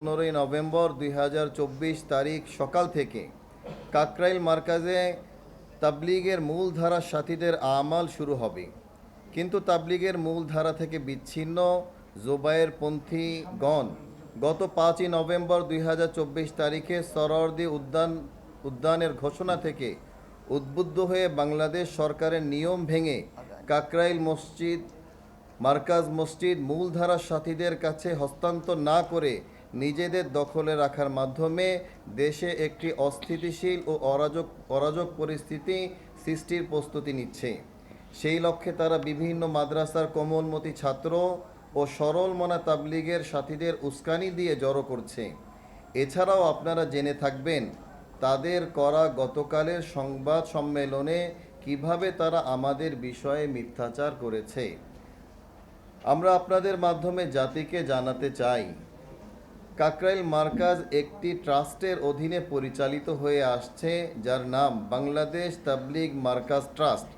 15 November 2024 তারিখ সকাল থেকে কাকরাইল মার্কাজে তাবলিগের মূলধারার সাথীদের আমাল শুরু হবে। কিন্তু তাবলিগের মূলধারা থেকে বিচ্ছিন্ন জোবায়েরপন্থীগণ গত 5 নভেম্বর 2024 তারিখে সরওয়ার্দী উদ্যানের ঘোষণা থেকে উদ্বুদ্ধ হয়ে বাংলাদেশ সরকারের নিয়ম ভেঙে কাকরাইল মার্কাজ মসজিদ মূলধারার সাথীদের কাছে হস্তান্তর না করে নিজেদের দখলে রাখার মাধ্যমে দেশে একটি অস্থিতিশীল ও অরাজক পরিস্থিতি সৃষ্টির প্রস্তুতি নিচ্ছে। সেই লক্ষ্যে তারা বিভিন্ন মাদ্রাসার কোমলমতি ছাত্র ও সরল মনা তাবলিগের সাথীদের উস্কানি দিয়ে জড়ো করছে। এছাড়াও আপনারা জেনে থাকবেন তাদের করা গতকালের সংবাদ সম্মেলনে কিভাবে তারা আমাদের বিষয়ে মিথ্যাচার করেছে। আমরা আপনাদের মাধ্যমে জাতিকে জানাতে চাই, কাকরাইল মার্কাজ একটি ট্রাস্টের অধীনে পরিচালিত হয়ে আসছে, যার নাম বাংলাদেশ তাবলিগ মার্কাজ ট্রাস্ট।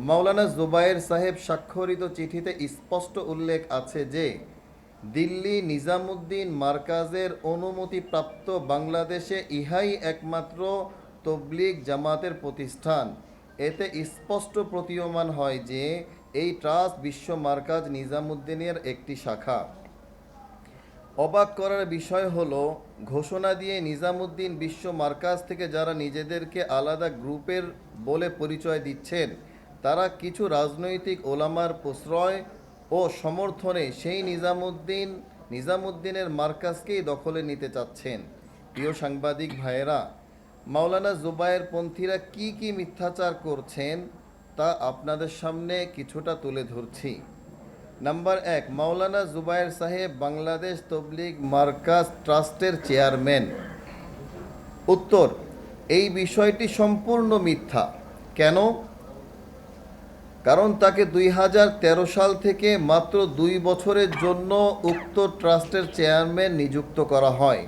মাওলানা জুবায়ের সাহেব স্বাক্ষরিত চিঠিতে স্পষ্ট উল্লেখ আছে যে দিল্লি নিজামুদ্দিন মার্কাজের অনুমতিপ্রাপ্ত বাংলাদেশে ইহাই একমাত্র তবলিগ জামাতের প্রতিষ্ঠান। এতে স্পষ্ট প্রতীয়মান হয় যে এই ট্রাস্ট বিশ্ব মার্কাজ নিজামুদ্দিনের একটি শাখা। অবাক করার বিষয় হলো, ঘোষণা দিয়ে নিজামুদ্দিন বিশ্ব মার্কাজ থেকে যারা নিজেদেরকে আলাদা গ্রুপের বলে পরিচয় দিচ্ছেন, তারা কিছু রাজনৈতিক ওলামার প্রশ্রয় ও সমর্থনে সেই নিজামুদ্দিনের মার্কাজকেই দখলে নিতে চাচ্ছেন। প্রিয় সাংবাদিক ভাইয়েরা, মাওলানা জুবায়েরপন্থীরা কি মিথ্যাচার করছেন তা আপনাদের সামনে কিছুটা তুলে ধরছি। নাম্বার 1, মাওলানা জুবায়ের সাহেব বাংলাদেশ তবলিগ মার্কাজ ট্রাস্টের চেয়ারম্যান। উত্তর, এই বিষয়টি সম্পূর্ণ মিথ্যা। কেন? কারণ তাকে 2013 সাল থেকে মাত্র 2 বছরের জন্য উক্ত ট্রাস্টের চেয়ারম্যান নিযুক্ত করা হয়।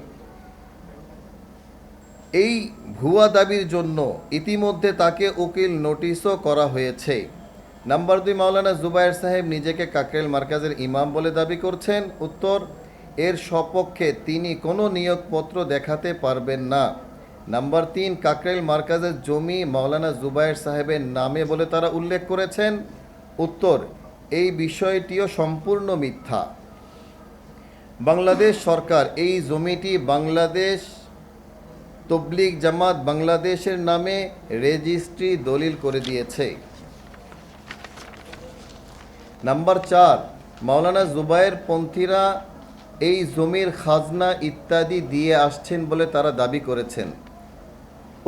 এই ভুয়া দাবির জন্য ইতিমধ্যে তাকে উকিল নোটিশও করা হয়েছে। নাম্বার 2, মাওলানা জুবায়ের সাহেব নিজেকে কাকরাইল মার্কাজের ইমাম বলে দাবি করছেন। উত্তর, এর সপক্ষে তিনি কোনো নিয়োগপত্র দেখাতে পারবেন না। নাম্বার 3, কাকরাইল মার্কাজের জমি মাওলানা জুবায়ের সাহেবের নামে বলে তারা উল্লেখ করেছেন। উত্তর, এই বিষয়টিও সম্পূর্ণ মিথ্যা। বাংলাদেশ সরকার এই জমিটি বাংলাদেশ তবলিগ জামাত বাংলাদেশের নামে রেজিস্ট্রি দলিল করে দিয়েছে। নাম্বার 4, মাওলানা জুবায়েরপন্থীরা এই জমির খাজনা ইত্যাদি দিয়ে আসছেন বলে তারা দাবি করেছেন।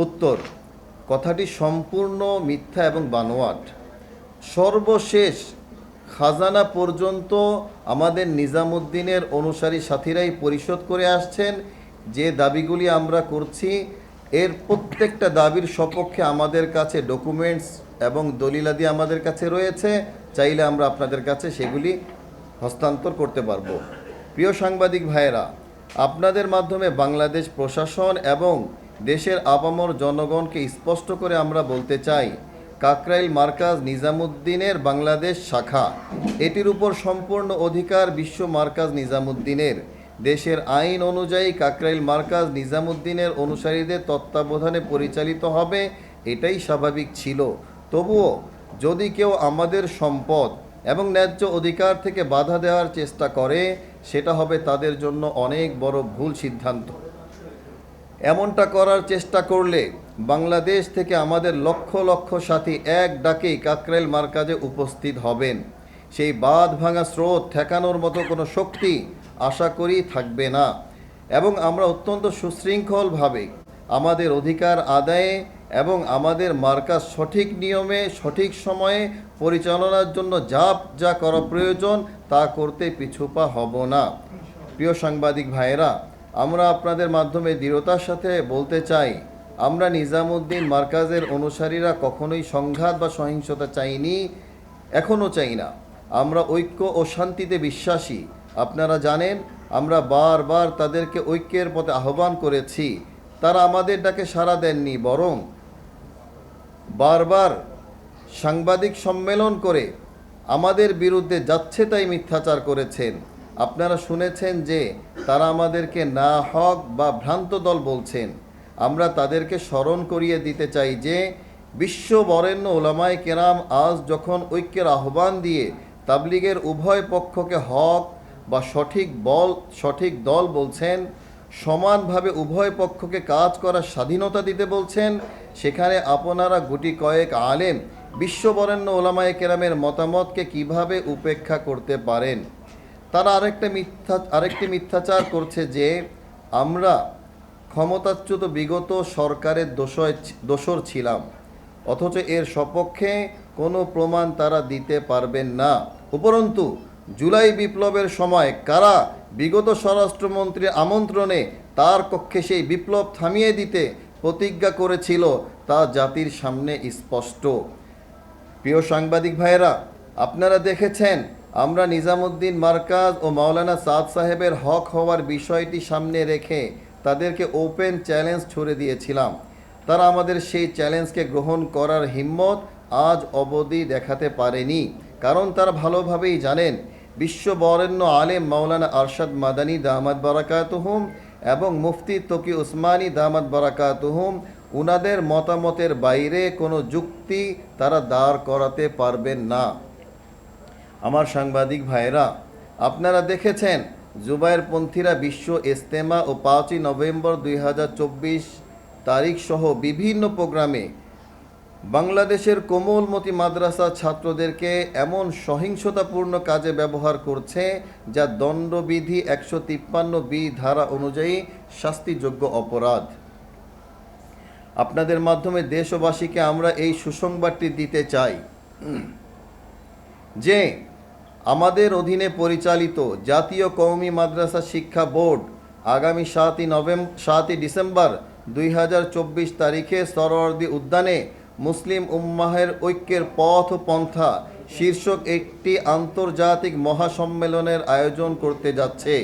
উত্তর, কথাটি সম্পূর্ণ মিথ্যা এবং বানোয়াট। সর্বশেষ খাজানা পর্যন্ত আমাদের নিজামুদ্দিনের অনুসারী সাথীরাই পরিশোধ করে আসছেন। যে দাবিগুলি আমরা করছি, এর প্রত্যেকটা দাবির সপক্ষে আমাদের কাছে ডকুমেন্টস এবং দলিলাদি আমাদের কাছে রয়েছে। চাইলে আমরা আপনাদের কাছে সেগুলি হস্তান্তর করতে পারব। প্রিয় সাংবাদিক ভাইয়েরা, আপনাদের মাধ্যমে বাংলাদেশ প্রশাসন এবং দেশের আপামর জনগণকে স্পষ্ট করে আমরা বলতে চাই, কাকরাইল মার্কাজ নিজামুদ্দিনের বাংলাদেশ শাখা। এটির উপর সম্পূর্ণ অধিকার বিশ্ব মার্কাজ নিজামুদ্দিনের। দেশের আইন অনুযায়ী কাকরাইল মার্কাজ নিজামুদ্দিনের অনুসারীদের তত্ত্বাবধানে পরিচালিত হবে, এটাই স্বাভাবিক ছিল। তবুও যদি কেউ আমাদের সম্পদ এবং ন্যায্য অধিকার থেকে বাধা দেওয়ার চেষ্টা করে, সেটা হবে তাদের জন্য অনেক বড় ভুল সিদ্ধান্ত। এমনটা করার চেষ্টা করলে বাংলাদেশ থেকে আমাদের লক্ষ লক্ষ সাথী এক ডাকেই কাকরাইল মার্কাজে উপস্থিত হবেন। সেই বাঁধ ভাঙা স্রোত ঠেকানোর মতো কোনো শক্তি আশা করি থাকবে না, এবং আমরা অত্যন্ত সুশৃঙ্খলভাবে আমাদের অধিকার আদায়ে এবং আমাদের মার্কাজ সঠিক নিয়মে সঠিক সময়ে পরিচালনার জন্য যা করা প্রয়োজন তা করতে পিছুপা হব না। প্রিয় সাংবাদিক ভাইয়েরা, আমরা আপনাদের মাধ্যমে দৃঢ়তার সাথে বলতে চাই, আমরা নিজামুদ্দিন মার্কাজের অনুসারীরা কখনোই সংঘাত বা সহিংসতা চাইনি, এখনও চাই না। আমরা ঐক্য ও শান্তিতে বিশ্বাসী। আপনারা জানেন, আমরা বারবার তাদেরকে ঐক্যের পথে আহ্বান করেছি, তারা আমাদের ডাকে সাড়া দেননি, বরং বারবার সাংবাদিক সম্মেলন করে আমাদের বিরুদ্ধে যাচ্ছে তাই মিথ্যাচার করেছেন। আপনারা শুনেছেন যে তারা আমাদেরকে না হক বা ভ্রান্ত দল বলছেন। আমরা তাদেরকে স্মরণ করিয়ে দিতে চাই যে বিশ্ব বরেণ্য ওলামায়ে কেরাম আজ যখন ঐক্যের আহ্বান দিয়ে তাবলিগের উভয় পক্ষকে হক বা সঠিক দল বলছেন, সমানভাবে উভয় পক্ষকে কাজ করার স্বাধীনতা দিতে বলছেন, সেখানে আপনারা গুটি কয়েক আলেম বিশ্ববরেণ্য ওলামায়ে কেরামের মতামতকে কিভাবে উপেক্ষা করতে পারেন? তারা আরেকটি মিথ্যাচার করছে যে আমরা ক্ষমতাচ্যুত বিগত সরকারের দোষর ছিলাম, অথচ এর সপক্ষে কোনো প্রমাণ তারা দিতে পারবেন না। উপরন্তু জুলাই বিপ্লবের সময় কারা বিগত স্বরাষ্ট্রমন্ত্রীর আমন্ত্রণে তার কক্ষে সেই বিপ্লব থামিয়ে দিতে প্রতিজ্ঞা করেছিল তা জাতির সামনে স্পষ্ট। প্রিয় সাংবাদিক ভাইয়েরা, আপনারা দেখেছেন আমরা নিজামুদ্দিন মার্কাজ ও মাওলানা সাদ সাহেবের হক হওয়ার বিষয়টি সামনে রেখে তাদেরকে ওপেন চ্যালেঞ্জ ছুড়ে দিয়েছিলাম। তারা আমাদের সেই চ্যালেঞ্জকে গ্রহণ করার হিম্মত আজ অবধি দেখাতে পারেনি, কারণ তারা ভালোভাবেই জানেন বিশ্ববরেণ্য আলেম মাওলানা আরশাদ মাদানী দামাত বারাকাতুহুম এবং মুফতি তকি উসমানী দামাত বারাকাতুহুম উনাদের মতামতের বাইরে কোনো যুক্তি তারা দাঁড় করাতে পারবেন না। আমার সাংবাদিক ভাইয়েরা, আপনারা দেখেছেন জুবায়েরপন্থীরা বিশ্ব ইজতেমা ও 5ই নভেম্বর 2024 তারিখ সহ বিভিন্ন প্রোগ্রামে বাংলাদেশের কোমলমতি মাদ্রাসা ছাত্রদেরকে এমন সহিংসতাপূর্ণ কাজে ব্যবহার করছে যা দণ্ডবিধি 153B ধারা অনুযায়ী শাস্তিযোগ্য অপরাধ। আপনাদের মাধ্যমে দেশবাসীকে আমরা এই সুসংবাদটি দিতে চাই যে আমাদের অধীনে পরিচালিত জাতীয় কওমি মাদ্রাসা শিক্ষা বোর্ড আগামী 7ই ডিসেম্বর 2024 তারিখে সরোয়ার্দী উদ্যানে মুসলিম উম্মাহের ঐক্যের পথ ও পন্থা শীর্ষক একটি আন্তর্জাতিক মহাসম্মেলনের আয়োজন করতে যাচ্ছে।